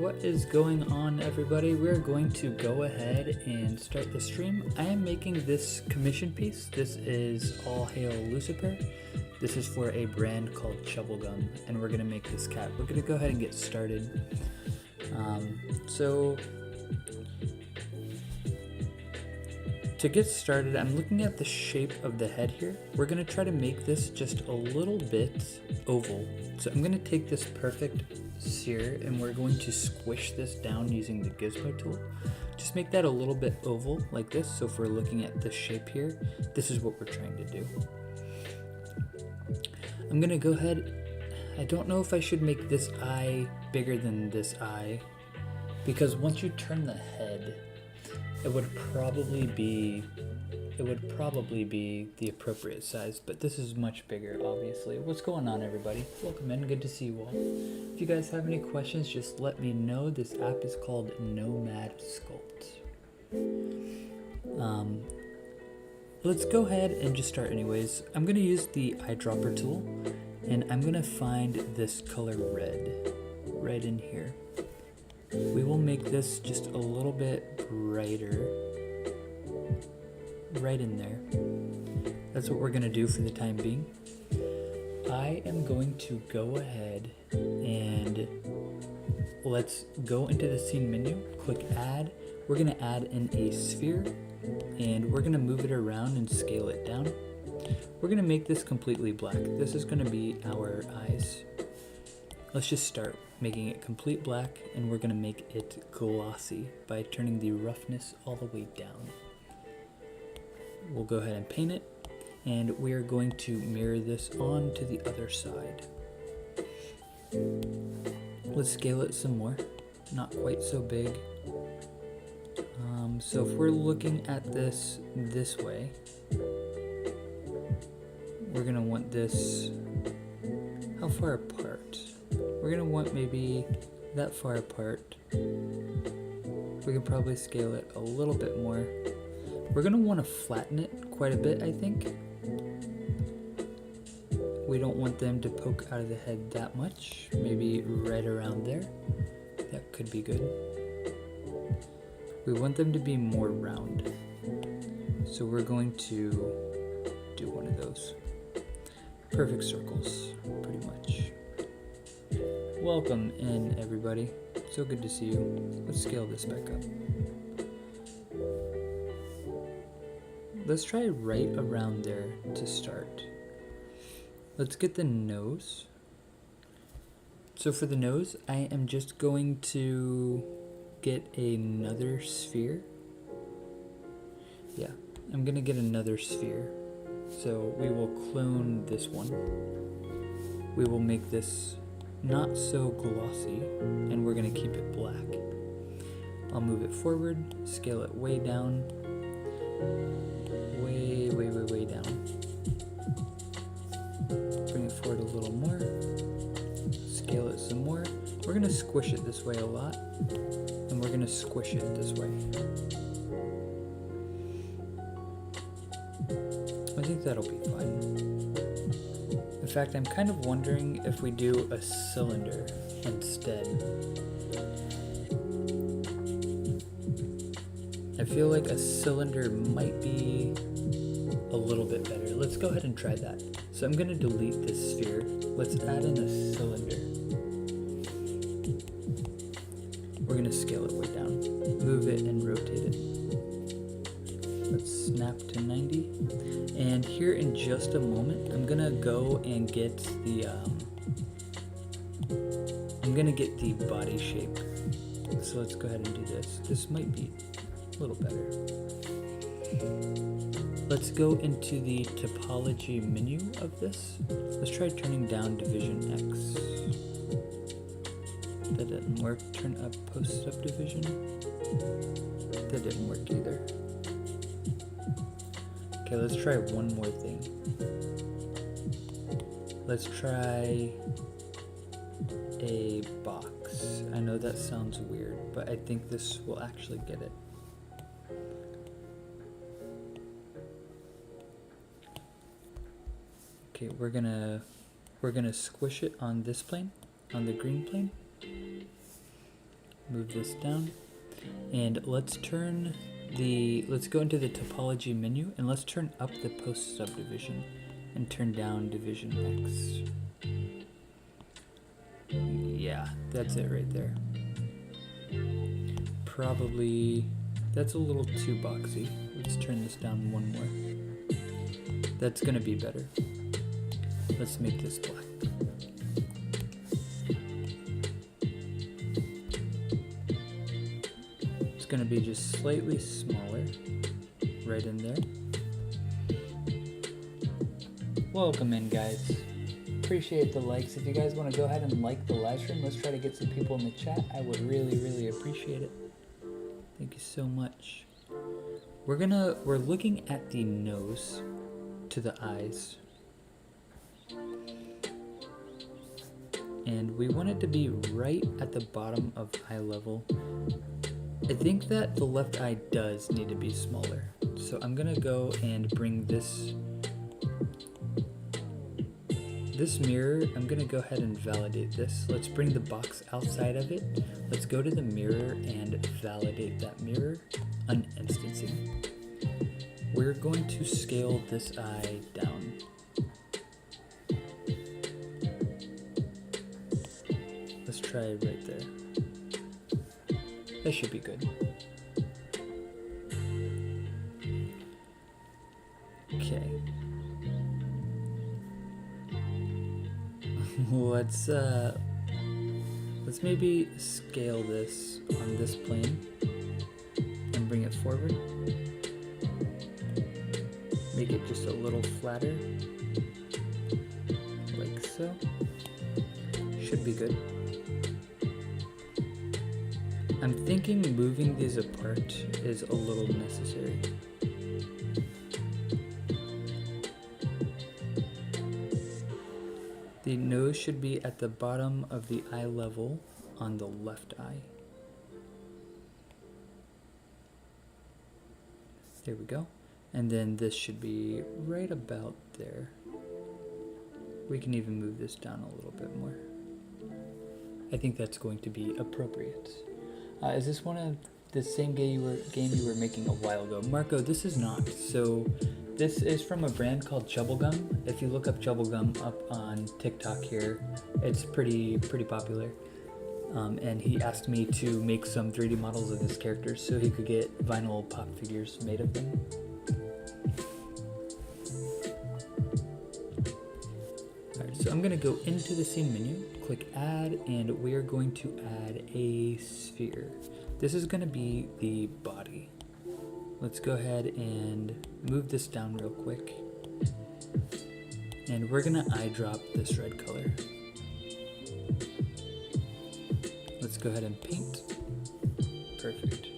What is going on, everybody? We're going to go ahead and start the stream. I am making this commission piece. This is All Hail Lucifer. This is for a brand called Chubblegum, and we're gonna make this cat. We're gonna go ahead and get started. So to get started, I'm looking at the shape of the head here. We're gonna try to make this just a little bit oval. So I'm gonna take this perfect sphere and we're going to squish this down using the gizmo tool. Just make that a little bit oval like this. So if we're looking at this shape here, this is what we're trying to do. I'm gonna go ahead. I don't know if I should make this eye bigger than this eye, because once you turn the head, it would probably be the appropriate size, but this is much bigger, obviously. What's going on, everybody? Welcome in, good to see you all. If you guys have any questions, just let me know. This app is called Nomad Sculpt. Let's go ahead and just start anyways. I'm gonna use the eyedropper tool, and I'm gonna find this color red in here. We will make this just a little bit brighter, right in there. That's what we're gonna do for the time being. I am going to go ahead and let's go into the scene menu, click add. We're gonna add in a sphere and we're gonna move it around and scale it down. We're gonna make this completely black. This is gonna be our eyes. Let's just start making it complete black, and we're gonna make it glossy by turning the roughness all the way down. We'll go ahead and paint it, and we are going to mirror this on to the other side. Let's scale it some more, not quite so big. So if we're looking at this way, we're gonna want this, how far apart? We're gonna want maybe that far apart. We can probably scale it a little bit more. We're gonna want to flatten it quite a bit, I think. We don't want them to poke out of the head that much. Maybe right around there. That could be good. We want them to be more round. So we're going to do one of those. Perfect circles, pretty much. Welcome in, everybody. So good to see you. Let's scale this back up. Let's try right around there to start. Let's get the nose. So for the nose, I am just going to get another sphere. Yeah, I'm gonna get another sphere. So we will clone this one. We will make this not so glossy, and we're gonna keep it black. I'll move it forward, scale it way down, way down. Bring it forward a little more, scale it some more. We're gonna squish it this way a lot, and we're gonna squish it this way. I think that'll be fine. In fact, I'm kind of wondering if we do a cylinder instead. I feel like a cylinder might be a little bit better. Let's go ahead and try that. So I'm gonna delete this sphere. Let's add in a cylinder. We're gonna scale it way down. Move it and rotate it. Let's snap to 90. And here in just a moment, I'm gonna go and get the body shape. So let's go ahead and do this. This might be a little better. Let's go into the topology menu of this. Let's try turning down division X. That didn't work. Turn up post subdivision. That didn't work either. Okay, let's try one more thing. Let's try a box. I know that sounds weird, but I think this will actually get it. Okay, we're gonna squish it on this plane, on the green plane. move this down, and let's go into the topology menu, and let's turn up the post subdivision and turn down division X. Yeah, that's it right there. Probably, that's a little too boxy. Let's turn this down one more. That's gonna be better. Let's make this black. It's gonna be just slightly smaller, right in there. Welcome in, guys. Appreciate the likes. If you guys want to go ahead and like the live stream, let's try to get some people in the chat. I would really appreciate it. Thank you so much. We're looking at the nose to the eyes. And we want it to be right at the bottom of eye level. I think that the left eye does need to be smaller. So I'm gonna go and bring this mirror, I'm gonna go ahead and validate this. Let's bring the box outside of it. Let's go to the mirror and validate that mirror, uninstancing. We're going to scale this eye down. Let's try right there. That should be good. Okay. Let's maybe scale this on this plane and bring it forward. Make it just a little flatter, like so. Should be good. I'm thinking moving these apart is a little necessary. The nose should be at the bottom of the eye level on the left eye. There we go. And then this should be right about there. We can even move this down a little bit more. I think that's going to be appropriate. Is this one of the same game you were making a while ago? Marco, this is not. So this is from a brand called Chubblegum. If you look up Chubblegum up on TikTok here, it's pretty popular. And he asked me to make some 3D models of his characters so he could get vinyl pop figures made of them. Alright, so I'm gonna go into the scene menu, click add, and we're going to add a sphere. This is gonna be the body. Let's go ahead and move this down real quick. And we're gonna eye drop this red color. Let's go ahead and paint. Perfect.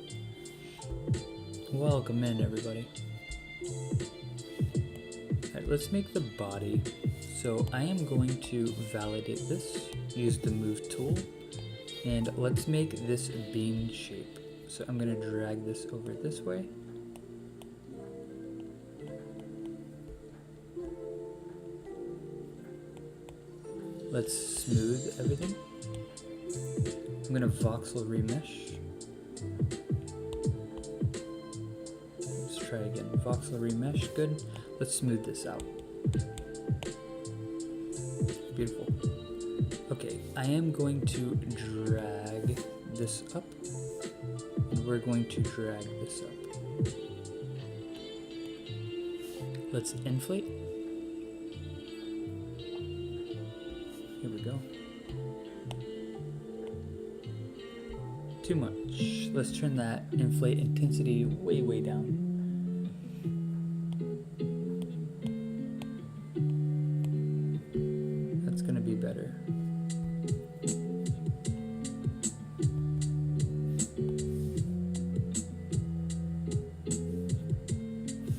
Welcome in, everybody. Alright, let's make the body. So I am going to validate this, use the move tool, and let's make this a bean shape. So I'm gonna drag this over this way. Let's smooth everything. I'm gonna voxel remesh. Let's try again. Voxel remesh, good. Let's smooth this out. Beautiful. Okay, I am going to drag this up, and we're going to drag this up. Let's inflate. Here we go. Too much. Let's turn that inflate intensity way down. That's gonna be better.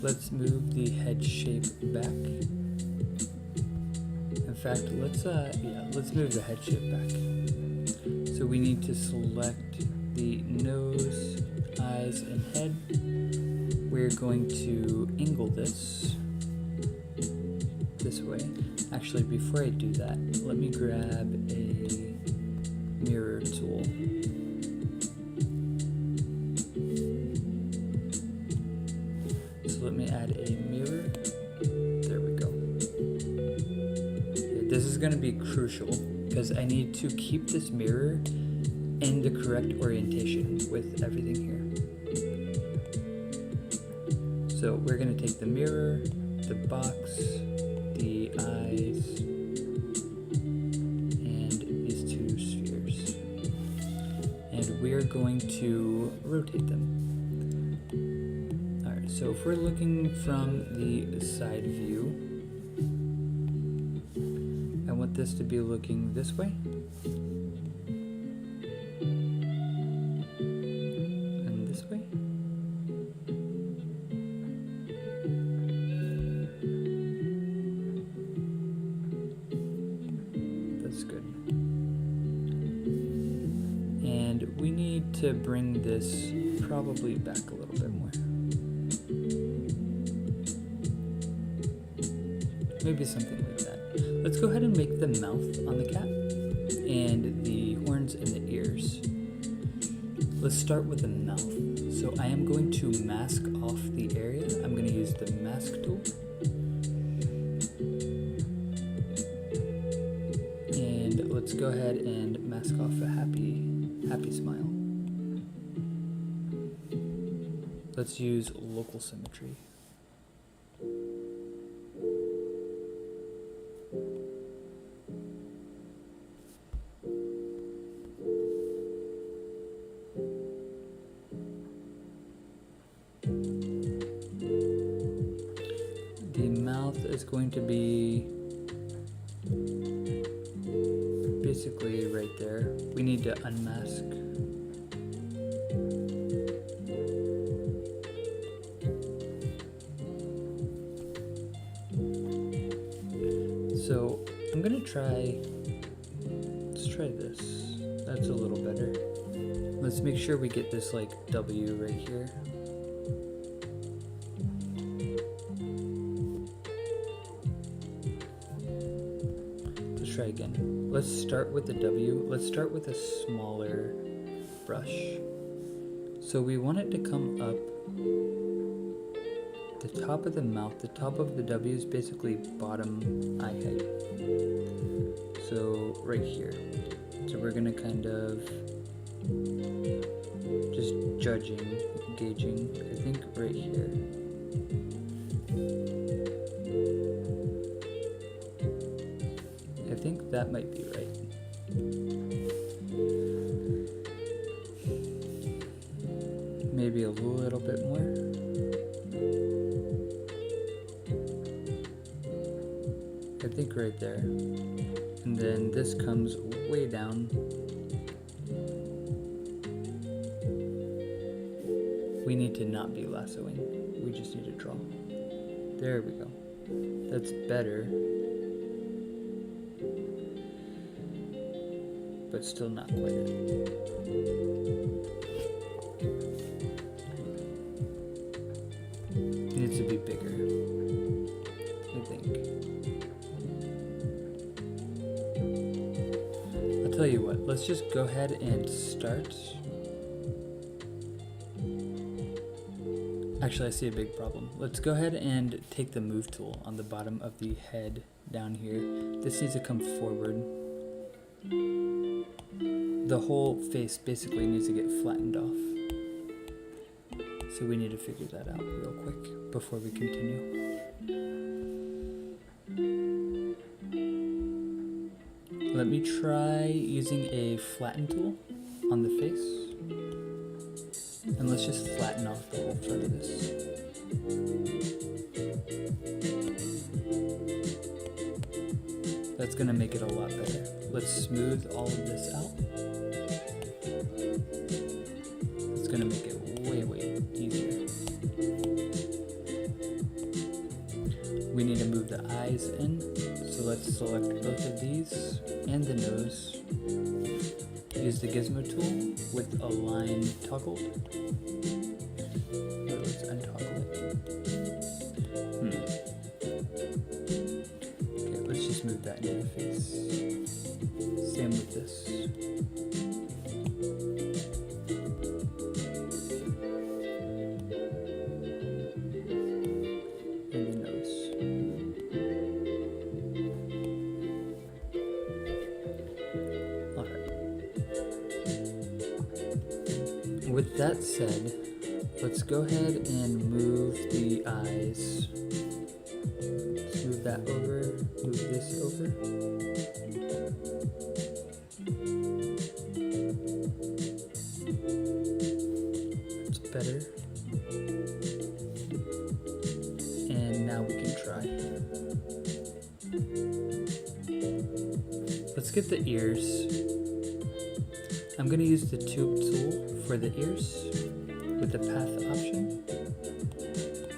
Let's move the head shape back. In fact, let's move the head shape back. So we need to select the nose, eyes, and head. We're going to angle this way. Actually, before I do that, let me grab a mirror tool. This is going to be crucial because I need to keep this mirror in the correct orientation with everything here. So we're going to take the mirror, the box, the eyes, and these two spheres. And we are going to rotate them. Alright, so if we're looking from the side view, I want this to be looking this way. And this way. That's good. And we need to bring this probably back a little bit more. Maybe something like that. Let's go ahead and make the mouth on the cat and the horns and the ears. Let's start with the mouth. So I am going to mask off the area. I'm going to use the mask tool. And let's go ahead and mask off a happy smile. Let's use local symmetry. The mouth is going to be basically right there. We need to unmask. So I'm gonna let's try this. That's a little better. Let's make sure we get this like W right here. Let's try again. Let's start with the W. Let's start with a smaller brush. So we want it to come up the top of the mouth. The top of the W is basically bottom eye height. So right here. So we're gonna kind of just gauging, I think right here. I think that might be right. Maybe a little bit more. I think right there. And then this comes way down. We need to not be lassoing. We just need to draw. There we go. That's better. But still not quite it. Needs to be bigger, I think. I'll tell you what, let's just go ahead and start. Actually, I see a big problem. Let's go ahead and take the move tool on the bottom of the head down here. This needs to come forward. The whole face basically needs to get flattened off. So we need to figure that out real quick before we continue. Let me try using a flatten tool on the face. And let's just flatten off the whole front of this. That's gonna make it a lot better. Let's smooth all of this out. It's gonna make it way easier. We need to move the eyes in, so let's select both of these and the nose. Use the gizmo tool with align toggled. Or let's untoggle it. Okay, let's just move that into the face. Same with this. And the nose. with that said, let's go ahead and move the eyes. Let's move that over, move this over. That's better. And now we can try. Let's get the ears. I'm going to use the tube tool for the ears with the path option.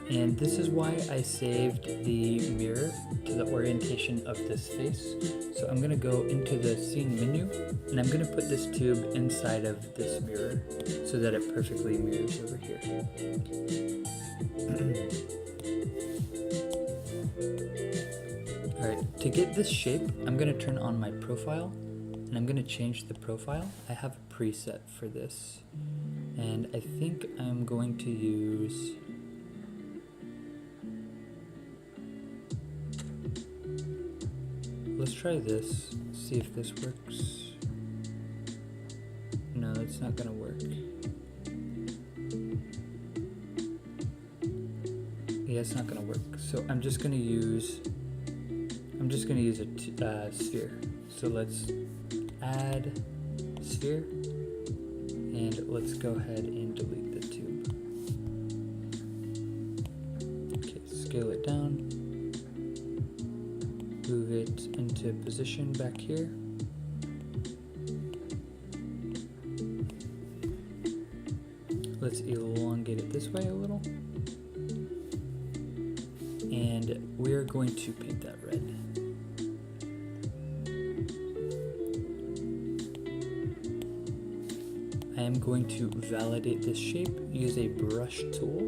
And this is why I saved the mirror to the orientation of this face. So I'm going to go into the scene menu and I'm going to put this tube inside of this mirror so that it perfectly mirrors over here. Alright, to get this shape, I'm going to turn on my profile. And I'm going to change the profile. I have a preset for this. And I think I'm going to use... Let's try this, see if this works. No, it's not going to work. Yeah, it's not going to work. So I'm just going to use a sphere. So let's add sphere and let's go ahead and delete the tube. Okay, scale it down, move it into position back here. Let's elongate it this way a little. And we're going to paint that red. I am going to validate this shape, use a brush tool,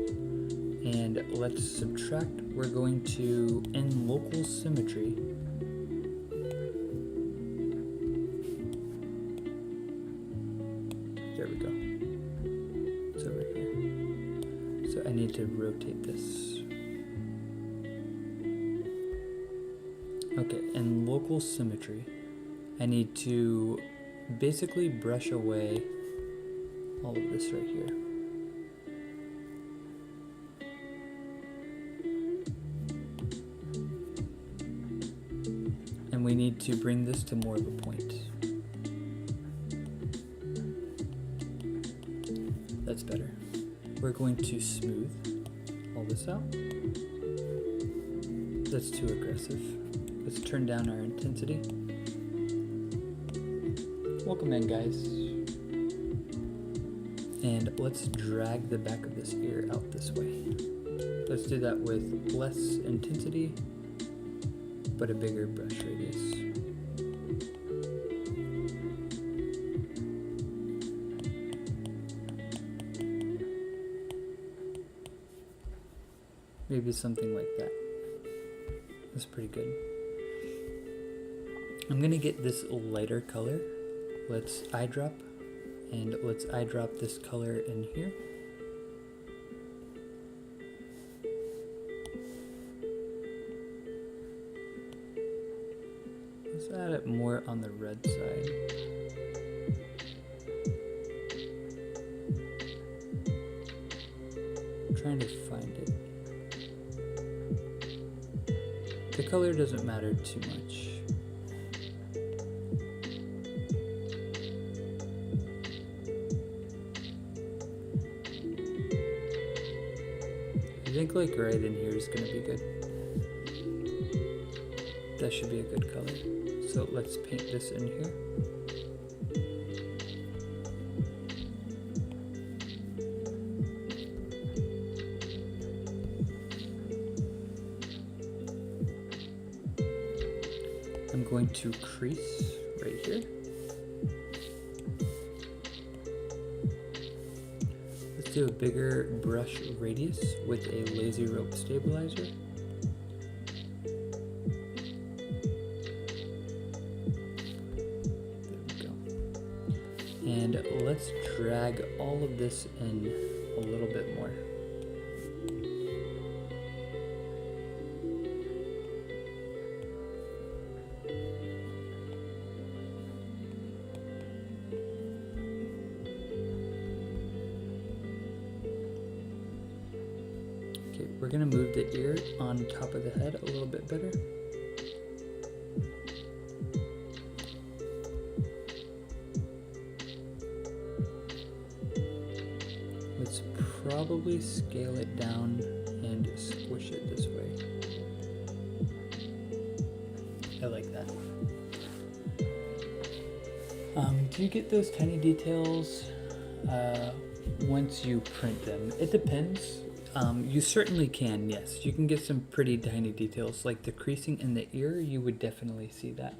and let's subtract. We're going to, in local symmetry, there we go, it's over here. So I need to rotate this. Okay, in local symmetry, I need to basically brush away all of this right here. And we need to bring this to more of a point. That's better. We're going to smooth all this out. That's too aggressive. Let's turn down our intensity. Welcome in, guys. And let's drag the back of this ear out this way. Let's do that with less intensity, but a bigger brush radius. Maybe something like that. That's pretty good. I'm gonna get this lighter color. Let's eyedrop. And let's eyedrop this color in here. Let's add it more on the red side. I'm trying to find it. The color doesn't matter too much. I think like right in here is going to be good. That should be a good color. So let's paint this in here. I'm going to crease right here. Let's do a bigger brush radius with a lazy rope stabilizer. There we go. And let's drag all of this in a little bit more. we're gonna move the ear on top of the head a little bit better. Let's probably scale it down and squish it this way. I like that. Do you get those tiny details once you print them? It depends. You certainly can, yes. You can get some pretty tiny details, like the creasing in the ear. You would definitely see that.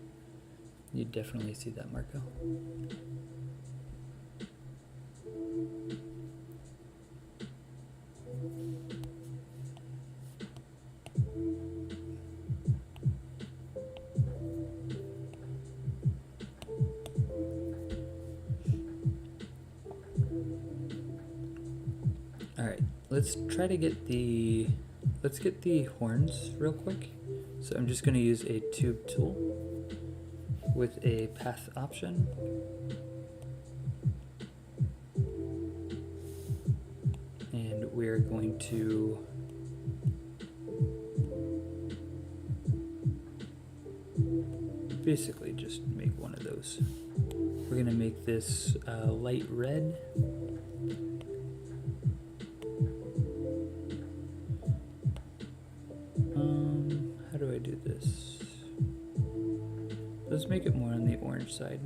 You'd definitely see that, Marco. Alright, let's try to get let's get the horns real quick. So I'm just going to use a tube tool with a path option. And we're going to basically just make one of those. We're going to make this light red. How do I do this? Let's make it more on the orange side.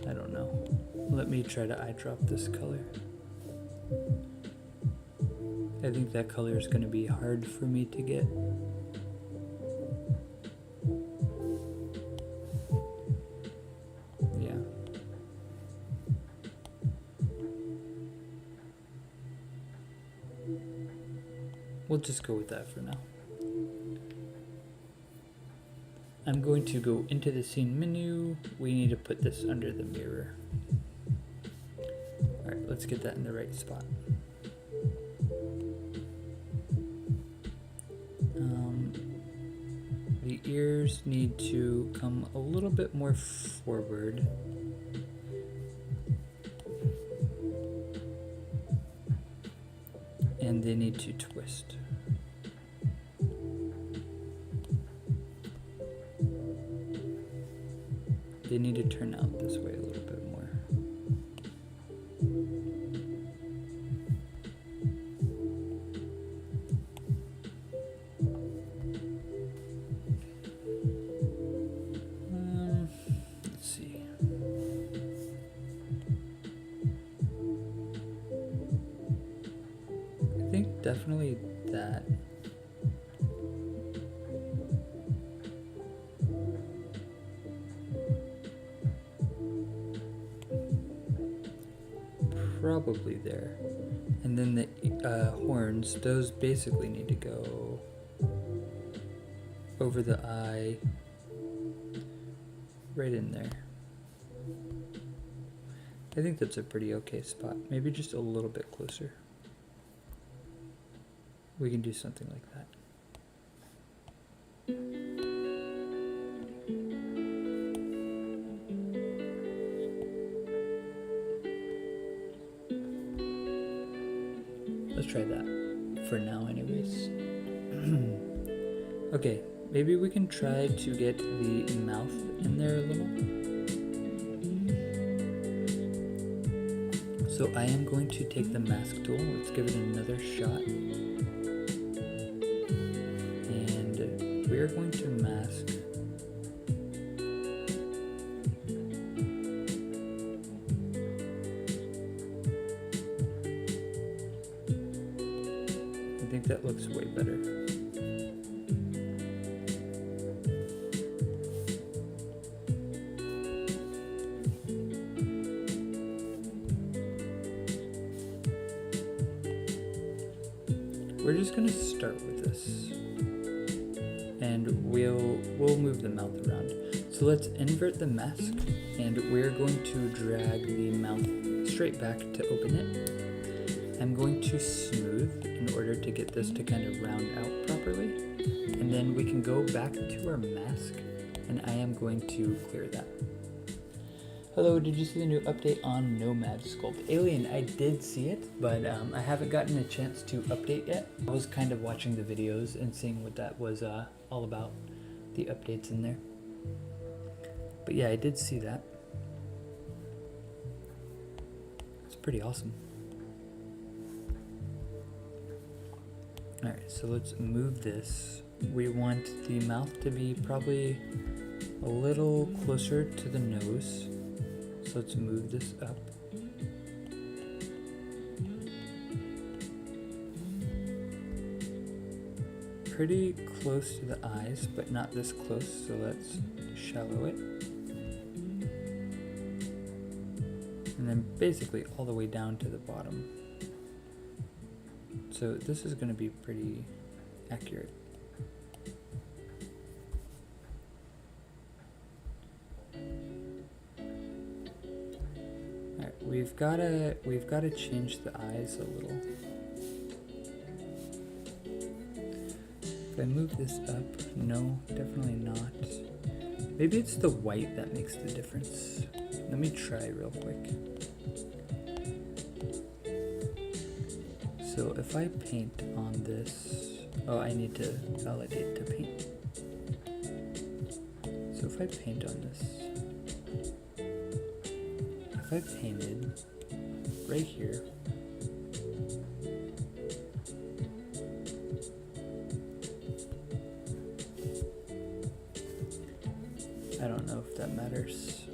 I don't know. Let me try to eye drop this color. I think that color is going to be hard for me to get. Yeah. We'll just go with that for now. I'm going to go into the scene menu. We need to put this under the mirror. Alright, let's get that in the right spot. The ears need to come a little bit more forward. And they need to twist. They need to turn out this way a little bit more. Let's see. I think definitely that. Probably there. And then the horns, those basically need to go over the eye, right in there. I think that's a pretty okay spot. Maybe just a little bit closer. We can do something like that. Let's try that for now anyways. Okay, maybe we can try to get the mouth in there a little. So I am going to take the mask tool. Let's give it another shot. And we are going to mask I think that looks way better. We're just gonna start with this, and we'll move the mouth around. So let's invert the mask, and we're going to drag the mouth straight back to open it. I'm going to smooth in order to get this to kind of round out properly, and then we can go back to our mask, and I am going to clear that. Hello, did you see the new update on Nomad Sculpt? Alien, I did see it, but I haven't gotten a chance to update yet. I was kind of watching the videos and seeing what that was all about, the updates in there. But yeah, I did see that. It's pretty awesome. Alright, so let's move this. We want the mouth to be probably a little closer to the nose. So let's move this up. Pretty close to the eyes, but not this close, so let's shallow it. And then basically all the way down to the bottom. So this is going to be pretty accurate. We've gotta change the eyes a little. If I move this up, no, definitely not. Maybe it's the white that makes the difference. Let me try real quick. So if I paint on this, oh, I need to validate to paint. So if I paint on this, if I painted right here, I don't know if that matters.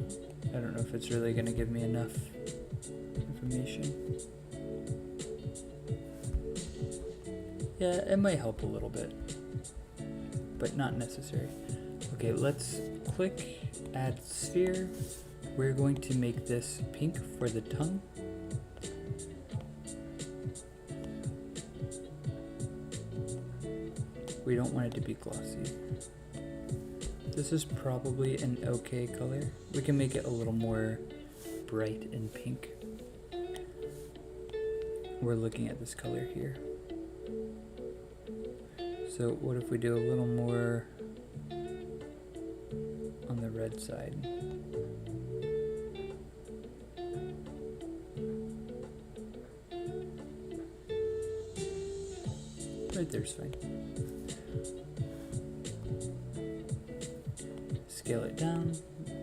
I don't know if it's really going to give me enough information. Yeah, it might help a little bit, but not necessary. Okay, let's click add sphere. We're going to make this pink for the tongue. We don't want it to be glossy. This is probably an okay color. We can make it a little more bright and pink. We're looking at this color here. So what if we do a little more on the red side? Right there's fine. Scale it down,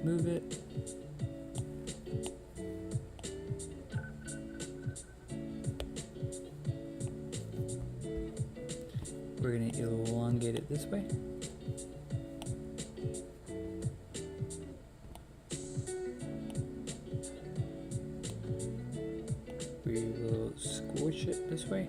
move it. We're going to elongate it this way. We will squish it this way.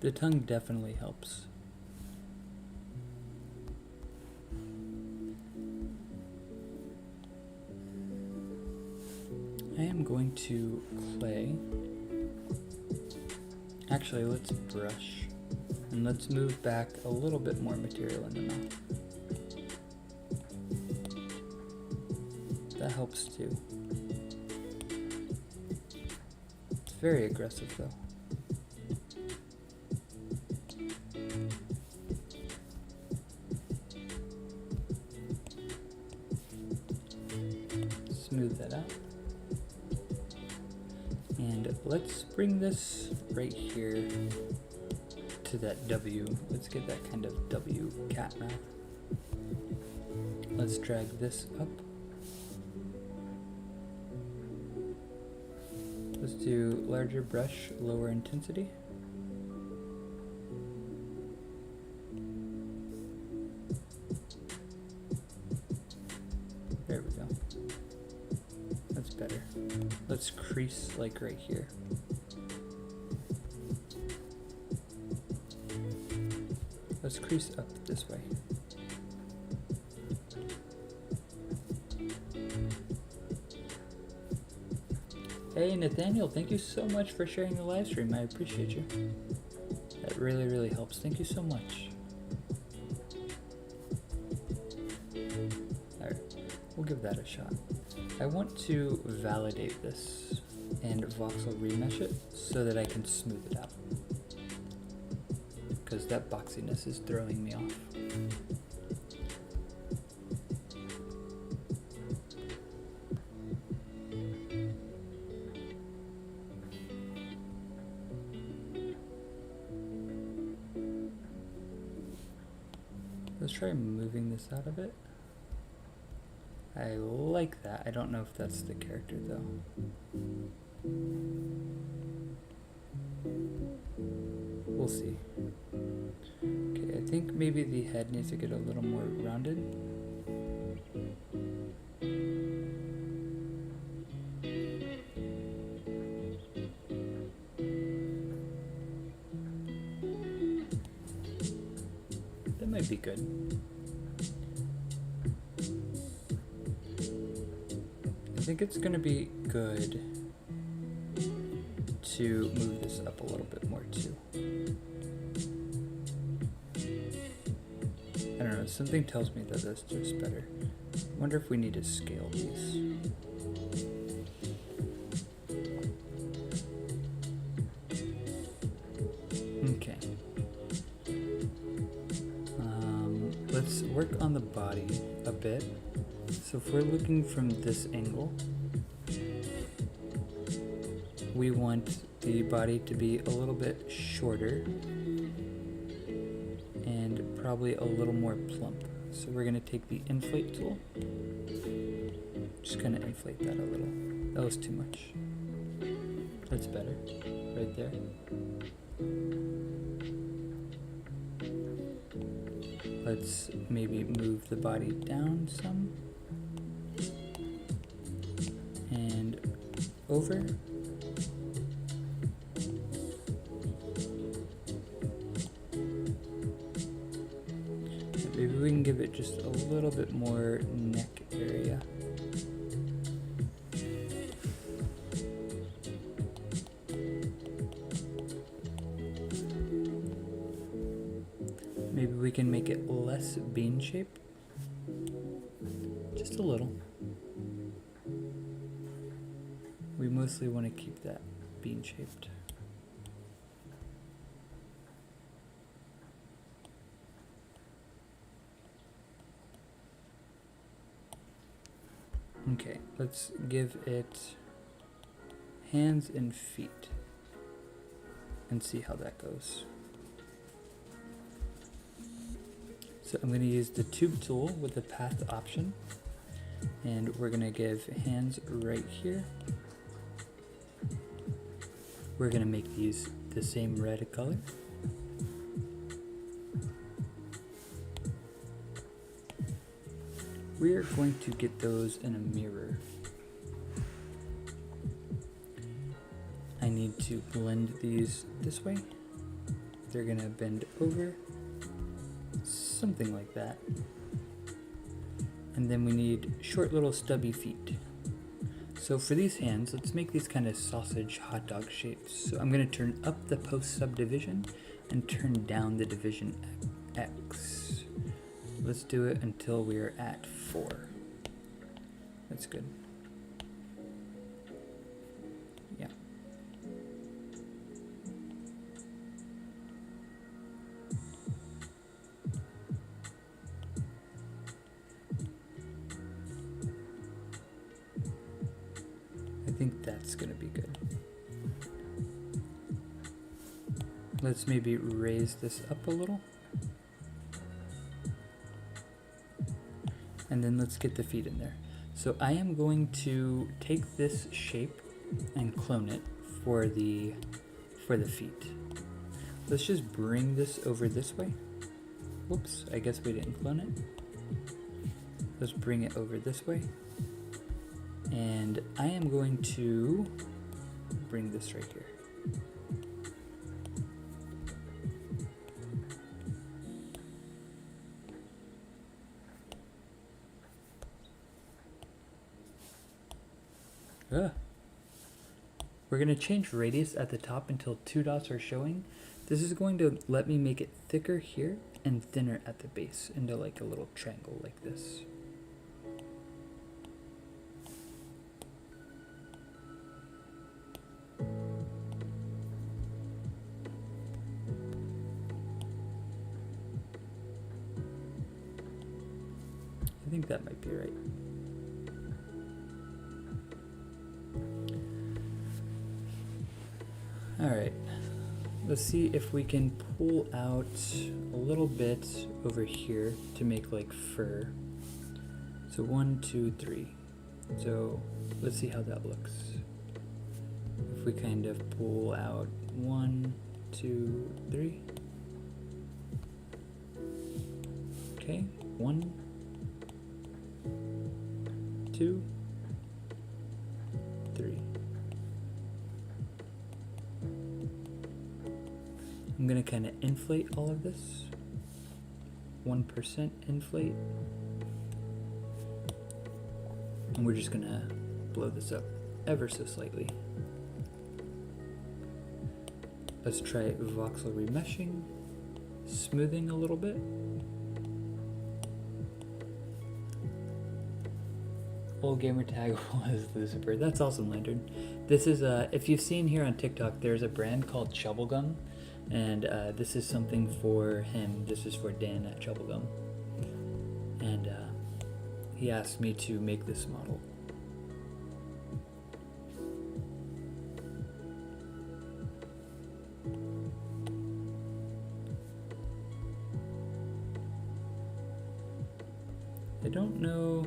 The tongue definitely helps. I am going to clay. Actually, let's brush. And let's move back a little bit more material in the mouth. That helps too. It's very aggressive though. Smooth that out. And let's bring this right here to that W. Let's get that kind of W cat mouth. Let's drag this up. Let's do larger brush, lower intensity. There we go. That's better. Let's crease like right here. Let's crease up this way. Hey Nathaniel, thank you so much for sharing the live stream. I appreciate you. That really, really helps. Thank you so much. Alright, we'll give that a shot. I want to validate this and voxel remesh it so that I can smooth it out, because that boxiness is throwing me off. Let's try moving this out a bit. I like that. I don't know if that's the character though. We'll see. Okay, I think maybe the head needs to get a little more rounded. That might be good. I think it's gonna be good to move this up a little bit more too. I don't know, something tells me that that's just better. I wonder if we need to scale these. Okay. Let's work on the body a bit. So if we're looking from this angle, we want the body to be a little bit shorter and probably a little more plump. So we're going to take the inflate tool, just kind of inflate that a little. That was too much. That's better, right there. Let's maybe move the body down some and over. Maybe we can give it just a little bit more neck area. Maybe we can make it less bean shaped. Just a little. We mostly want to keep that bean shaped. Okay, let's give it hands and feet and see how that goes. So I'm going to use the tube tool with the path option, and we're going to give hands right here. We're going to make these the same red color. We are going to get those in a mirror. I need to blend these this way. They're going to bend over. Something like that. And then we need short little stubby feet. So for these hands, let's make these kind of sausage hot dog shapes. So I'm going to turn up the post subdivision and turn down the division X. Let's do it until we're at 4. That's good. Yeah. I think that's gonna be good. Let's maybe raise this up a little. And then let's get the feet in there. So I am going to take this shape and clone it for the feet. Let's just bring this over this way. Whoops, I guess we didn't clone it. Let's bring it over this way. And I am going to bring this right here. We're going to change radius at the top until 2 dots are showing. This is going to let me make it thicker here and thinner at the base into like a little triangle like this. think that might be right. Alright, let's see if we can pull out a little bit over here to make like fur. So 1, 2, 3. So let's see how that looks. If we kind of pull out 1, 2, 3. Okay, 1, 2, 3. I'm gonna kind of inflate all of this. 1% inflate. And we're just gonna blow this up ever so slightly. Let's try voxel remeshing, smoothing a little bit. Old gamer tag was Lucifer. That's awesome, Lantern. This is if you've seen here on TikTok, there's a brand called Chubblegum, and this is something for him. This is for Dan at Chubblegum, and he asked me to make this model. I don't know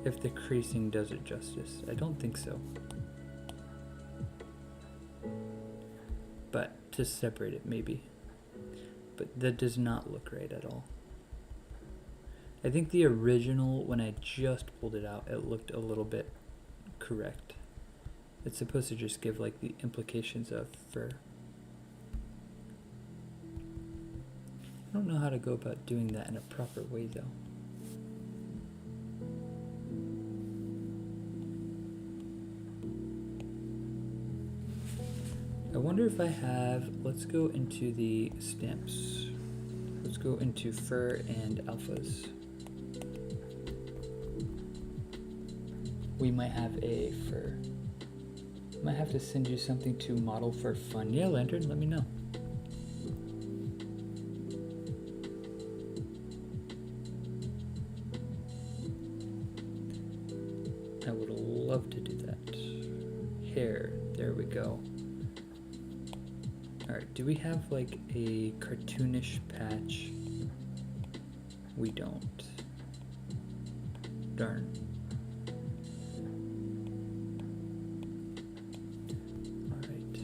if the creasing does it justice. I don't think so. But to separate it, maybe. But that does not look right at all. I think the original, when I just pulled it out, it looked a little bit correct. It's supposed to just give like the implications of fur. I don't know how to go about doing that in a proper way though. I wonder if I have, let's go into the stamps. Let's go into fur and alphas. We might have a fur. Might have to send you something to model for fun. Yeah, Lantern, let me know. I would love to do that. Hair, there we go. Alright, do we have like a cartoonish patch? We don't. Darn. Alright.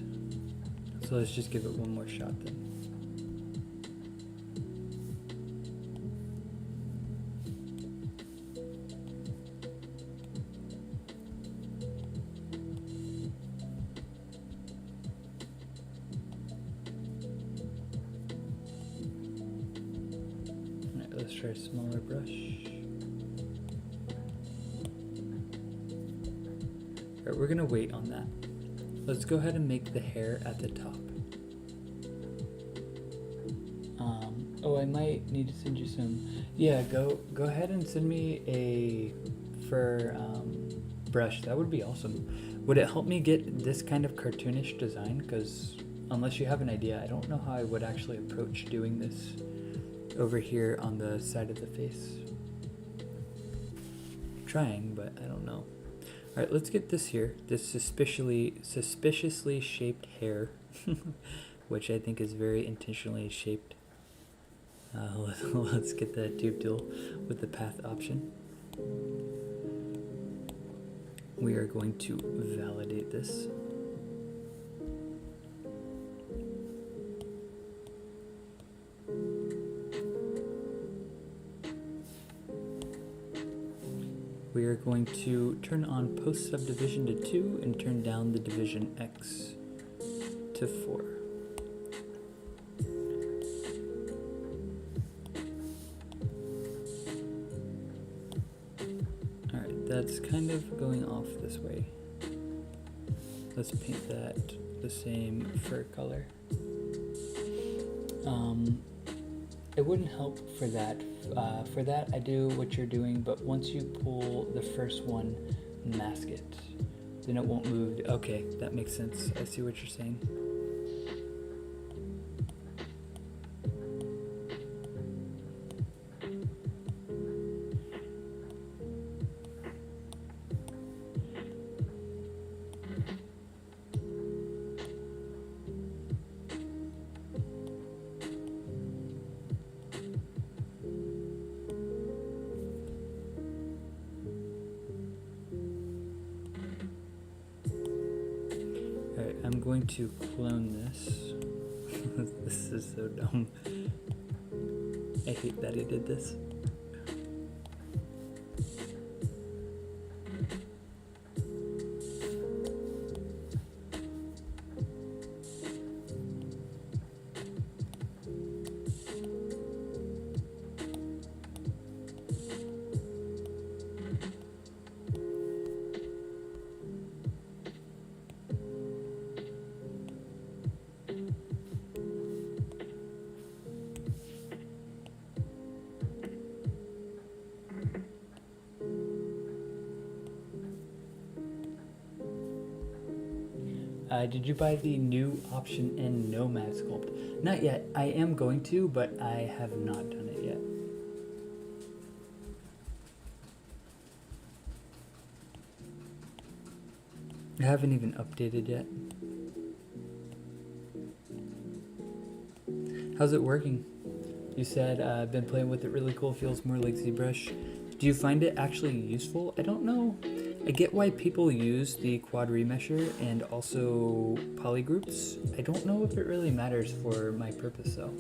So let's just give it one more shot then. Let's try a smaller brush. Alright, we're gonna wait on that. Let's go ahead and make the hair at the top. Oh, I might need to send you some. Yeah, go ahead and send me a fur brush. That would be awesome. Would it help me get this kind of cartoonish design? Because unless you have an idea, I don't know how I would actually approach doing this over here on the side of the face. I'm trying, but I don't know. Alright, let's get this here. This suspiciously shaped hair, which I think is very intentionally shaped. Let's get that tube tool with the path option. We are going to validate this. We are going to turn on post subdivision to 2 and turn down the division X to 4. Alright, that's kind of going off this way. Let's paint that the same fur color. It wouldn't help for that. For that, I do what you're doing, but once you pull the first one, mask it. Then it won't move. Okay, that makes sense. I see what you're saying. going to clone this. This is so dumb. I hate that he did this. Did you buy the new option in Nomad Sculpt? Not yet. I am going to, but I have not done it yet. I haven't even updated yet. How's it working? You said I've been playing with it, really cool, feels more like ZBrush. Do you find it actually useful? I don't know. I get why people use the quad remesher and also polygroups. I don't know if it really matters for my purpose though,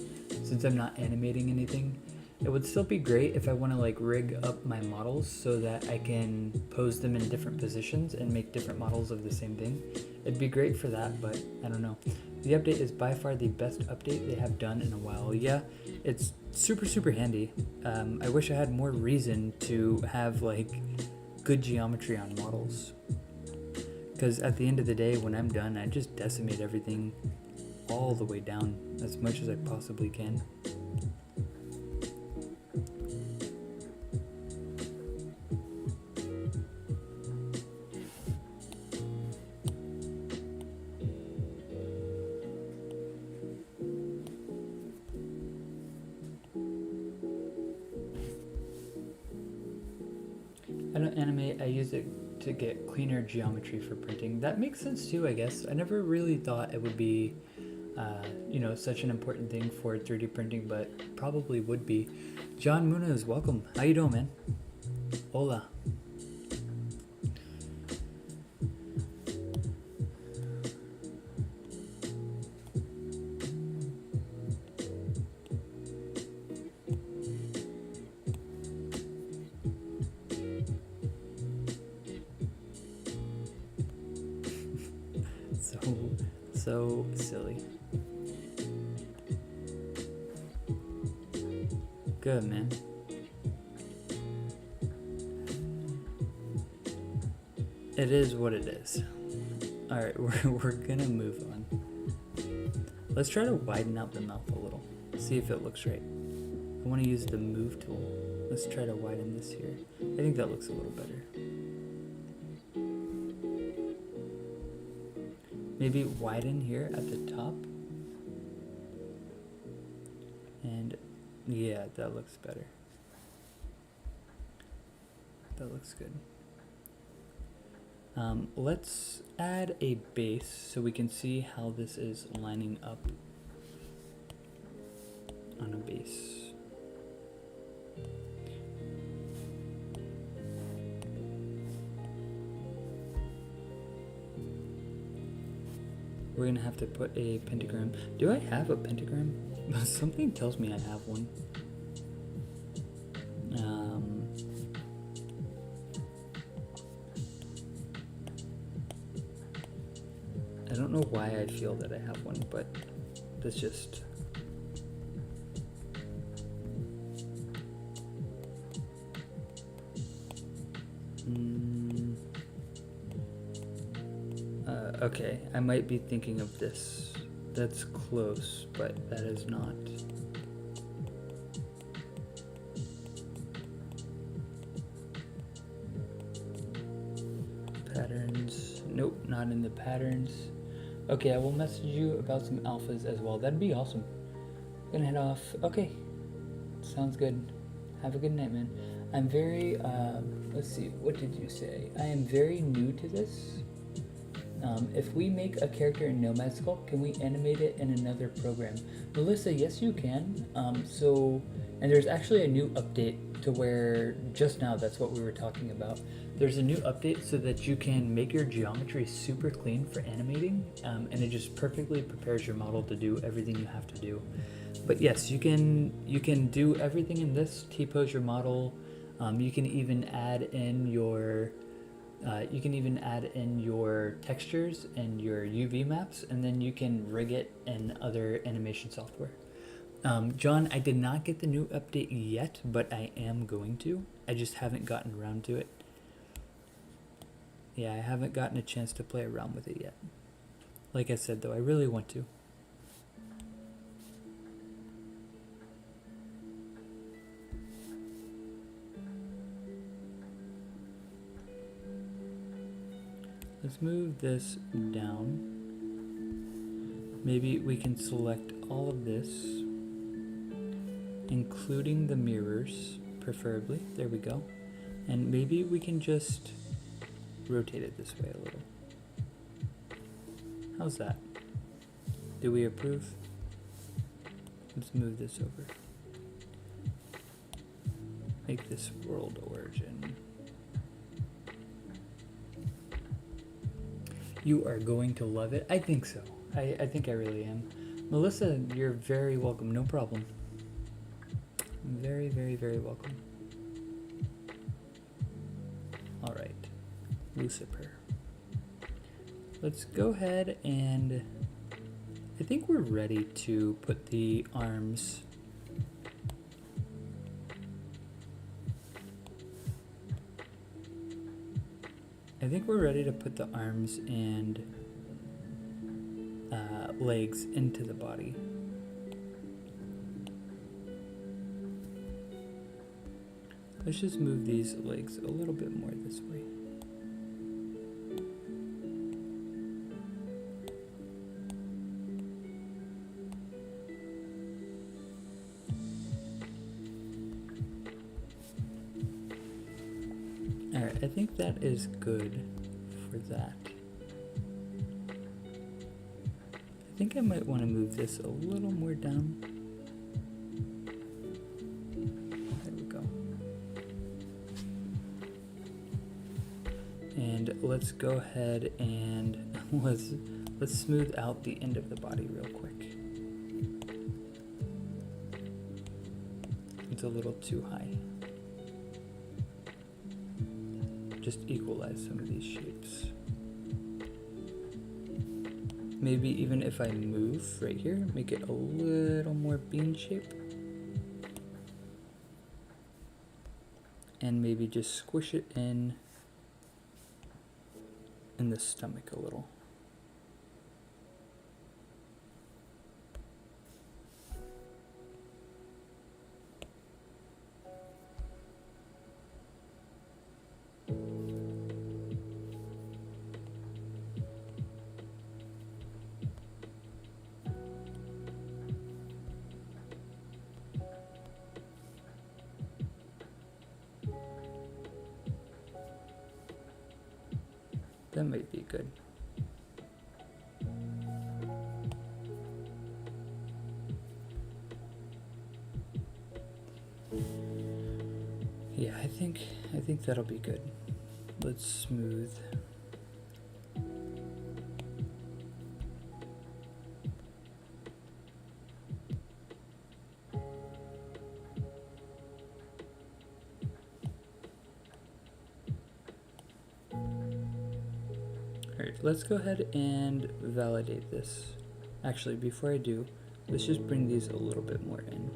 since I'm not animating anything. It would still be great if I want to like rig up my models so that I can pose them in different positions and make different models of the same thing. It'd be great for that, but I don't know. The update is by far the best update they have done in a while. Yeah, it's super handy. I wish I had more reason to have like good geometry on models, because at the end of the day when I'm done I just decimate everything all the way down as much as I possibly can. I don't animate, I use it to get cleaner geometry for printing. That makes sense too, I guess. I never really thought it would be, such an important thing for 3D printing, but probably would be. John Munoz, welcome. How you doing, man? Hola. So silly. Good, man. It is what it is. Alright, we're gonna move on. Let's try to widen out the mouth a little. See if it looks right. I want to use the move tool. Let's try to widen this here. I think that looks a little better. Maybe widen here at the top. And yeah, that looks better. That looks good. Let's add a base so we can see how this is lining up on a base. We're gonna have to put a pentagram. Do I have a pentagram? Something tells me I have one. I don't know why I feel that I have one, but that's just... okay, I might be thinking of this. That's close, but that is not. Patterns. Nope, not in the patterns. Okay, I will message you about some alphas as well. That'd be awesome. Gonna head off. Okay, sounds good. Have a good night, man. I'm very, let's see, what did you say? I am very new to this. If we make a character in Nomad Sculpt, can we animate it in another program? Melissa, yes you can. And there's actually a new update to where, just now that's what we were talking about. There's a new update so that you can make your geometry super clean for animating, and it just perfectly prepares your model to do everything you have to do. But yes, you can do everything in this, T-pose your model. You can even add in your textures and your UV maps, and then you can rig it in other animation software. John, I did not get the new update yet, but I am going to. I just haven't gotten around to it. Yeah, I haven't gotten a chance to play around with it yet. Like I said, though, I really want to. Let's move this down. Maybe we can select all of this, including the mirrors, preferably. There we go. And maybe we can just rotate it this way a little. How's that? Do we approve? Let's move this over. Make this world origin. You are going to love it. I think so. I think I really am. Melissa, you're very welcome. No problem. Very, very, very welcome. All right. Lucifer. Let's go ahead and I think we're ready to put the arms. I think we're ready to put the arms and legs into the body. Let's just move these legs a little bit more this way. Alright, I think that is good for that. I think I might want to move this a little more down. There we go. And let's go ahead and let's smooth out the end of the body real quick. It's a little too high. Just equalize some of these shapes. Maybe even if I move right here, make it a little more bean shape. And maybe just squish it in the stomach a little. That might be good. Yeah, I think that'll be good. Let's smooth. Alright, let's go ahead and validate this. Actually, before I do, let's just bring these a little bit more in.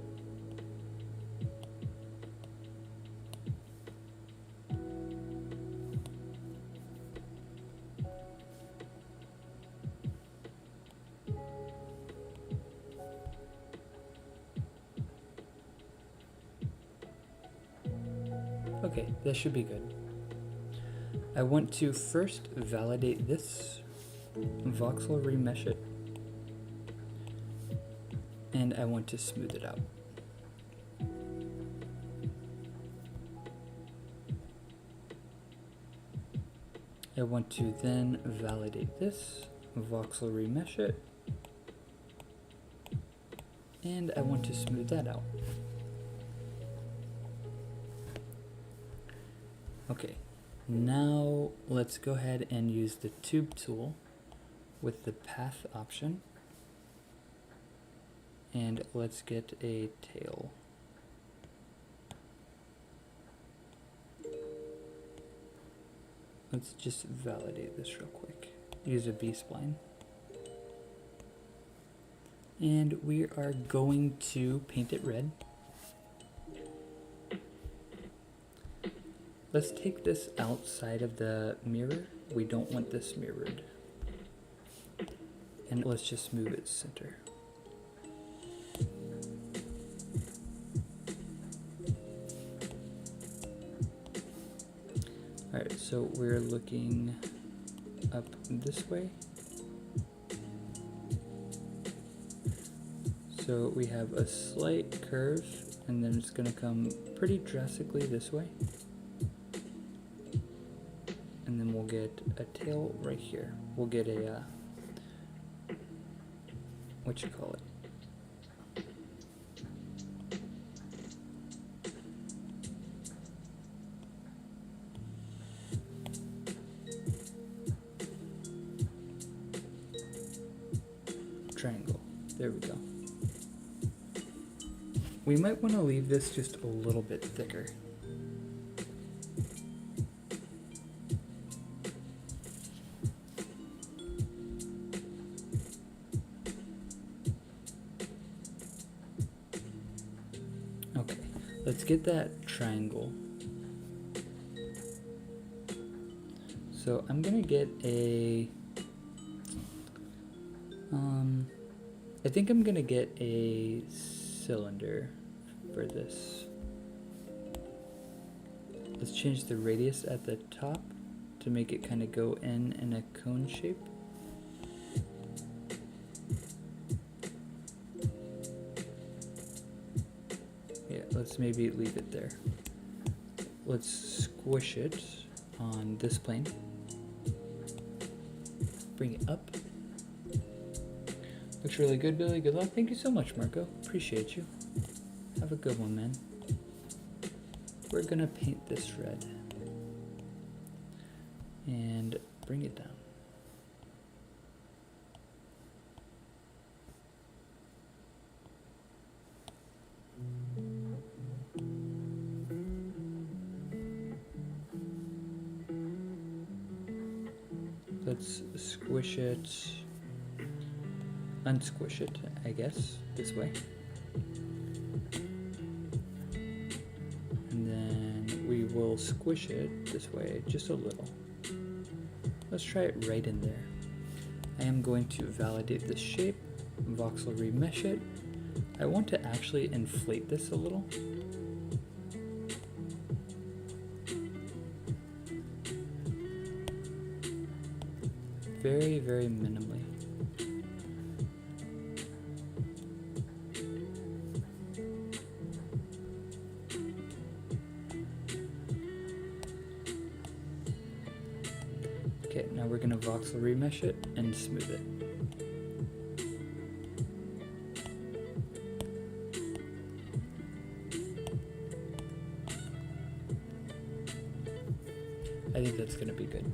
Okay, that should be good. I want to first validate this, voxel remesh it, and I want to smooth it out. I want to then validate this, voxel remesh it, and I want to smooth that out. Okay, now let's go ahead and use the tube tool with the path option, and let's get a tail. Let's just validate this real quick. Use a B-spline. And we are going to paint it red. Let's take this outside of the mirror. We don't want this mirrored. And let's just move its center. Alright, so we're looking up this way. So we have a slight curve, and then it's going to come pretty drastically this way. And then we'll get a tail right here. We'll get a, what you call it? Triangle. There we go. We might want to leave this just a little bit thicker. Okay, let's get that triangle. So I'm gonna get a I think I'm gonna get a cylinder for this. Let's change the radius at the top to make it kind of go in a cone shape. Yeah, let's maybe leave it there. Let's squish it on this plane. Bring it up. Looks really good, Billy. Good luck. Thank you so much, Marco. Appreciate you. Have a good one, man. We're gonna paint this red and bring it down. Let's squish it, unsquish it, I guess, this way. And then we will squish it this way, just a little. Let's try it right in there. I am going to validate this shape, voxel remesh it. I want to actually inflate this a little. Very, very minimally. Okay, now we're gonna voxel remesh it and smooth it. I think that's gonna be good.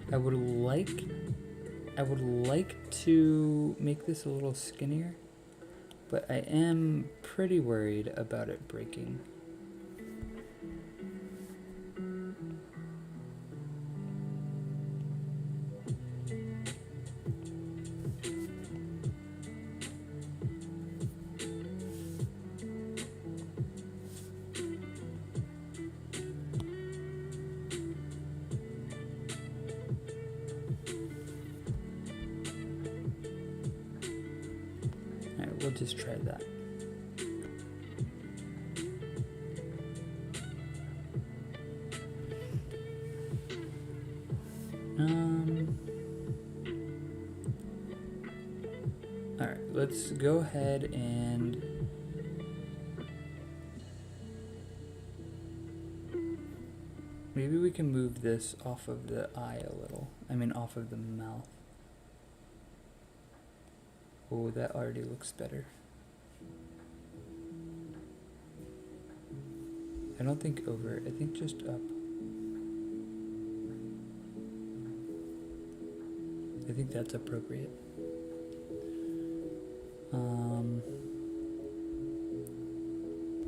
I would like to make this a little skinnier, but I am pretty worried about it breaking. We'll just try that. All right, let's go ahead and Maybe we can move this off of the eye a little. I mean, off of the mouth. Oh, that already looks better. I don't think over, I think just up. I think that's appropriate.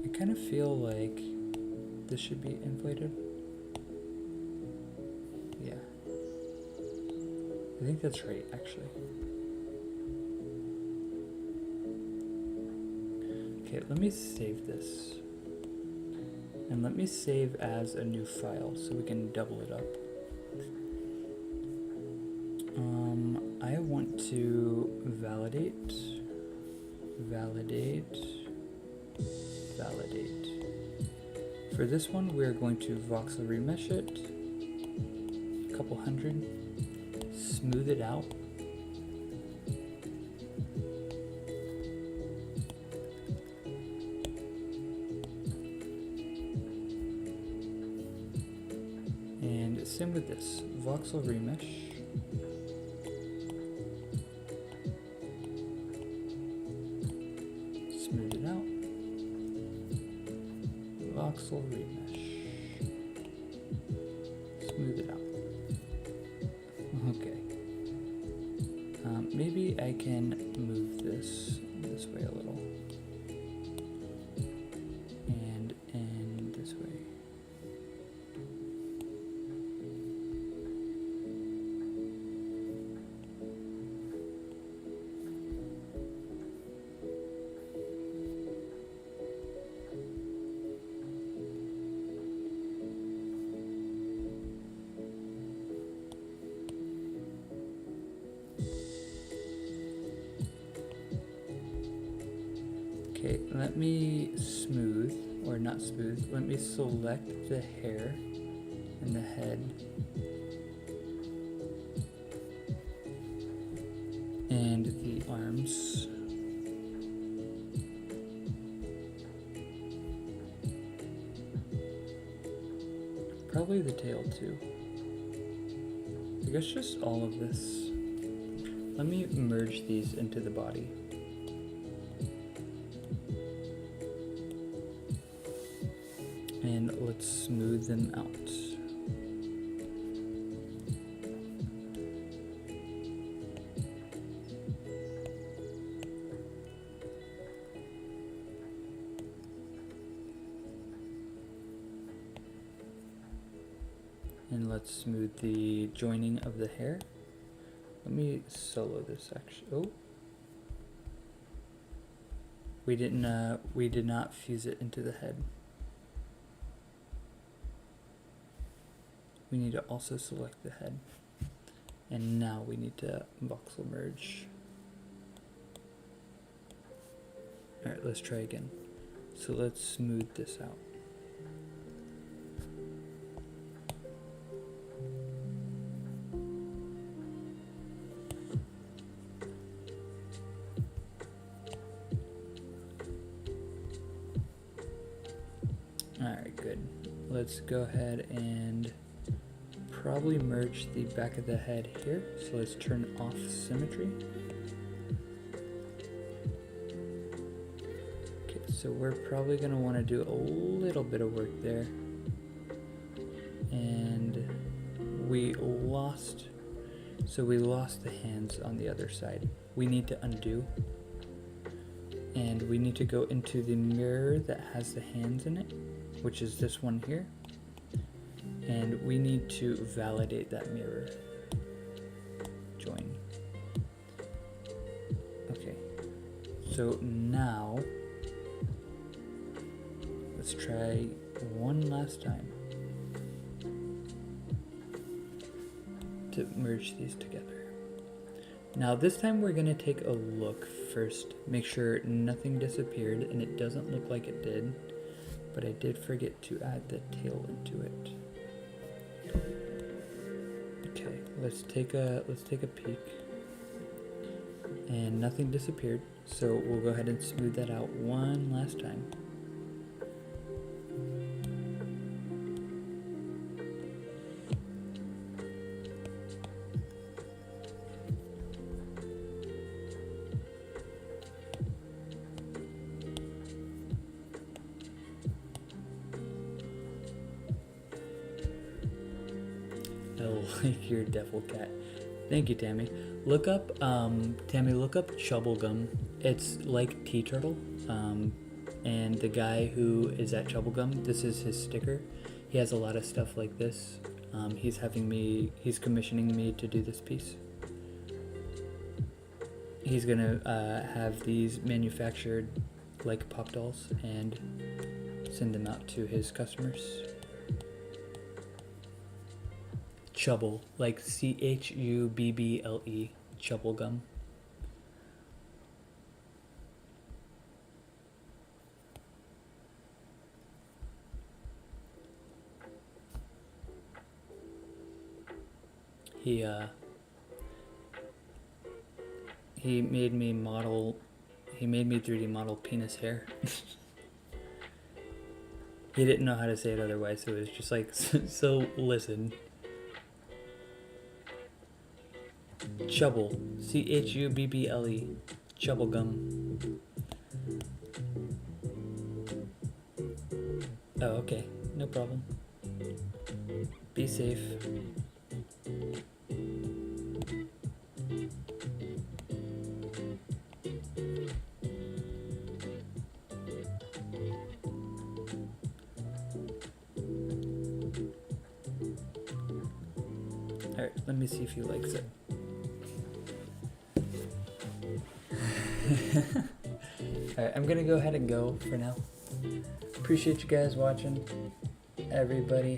I kind of feel like this should be inflated. Yeah. I think that's right, actually. Okay, let me save this. And let me save as a new file so we can double it up. I want to validate. For this one, we're going to voxel remesh it, a couple hundred, smooth it out. And same with this, voxel remesh. Smooth it out. Voxel remesh. Smooth it out. Okay. Maybe I can move this way a little. And this way. Okay, let me smooth, or not smooth, let me select the hair and the head. And the arms. Probably the tail too. I guess just all of this. Let me merge these into the body. And let's smooth them out. And let's smooth the joining of the hair. Let me solo this actually. Oh. We did not fuse it into the head. We need to also select the head. And now we need to voxel merge. Alright, let's try again. So let's smooth this out. Alright, good. Let's go ahead and probably merge the back of the head here. So let's turn off symmetry. Okay, so we're probably going to want to do a little bit of work there. And we lost the hands on the other side. We need to undo. And we need to go into the mirror that has the hands in it, which is this one here. And we need to validate that mirror. Join. Okay. So now, let's try one last time to merge these together. Now this time we're gonna take a look first, make sure nothing disappeared, and it doesn't look like it did, but I did forget to add the tail into it. Okay, let's take a peek. And nothing disappeared, so we'll go ahead and smooth that out one last time. like your devil cat. Thank you, Tammy. Look up, Tammy, look up Chubblegum. It's like Tea Turtle. And the guy who is at Chubblegum, this is his sticker. He has a lot of stuff like this. He's commissioning me to do this piece. He's gonna have these manufactured like pop dolls and send them out to his customers. Chubble, like Chubble, Chubblegum. He made me 3D model penis hair. He didn't know how to say it otherwise, so it was just like, so listen. Chubble, Chubble, Chubblegum. Oh, okay, no problem. Be safe. Alright, let me see if he likes it. Alright, I'm gonna go ahead and go for now. Appreciate you guys watching. Everybody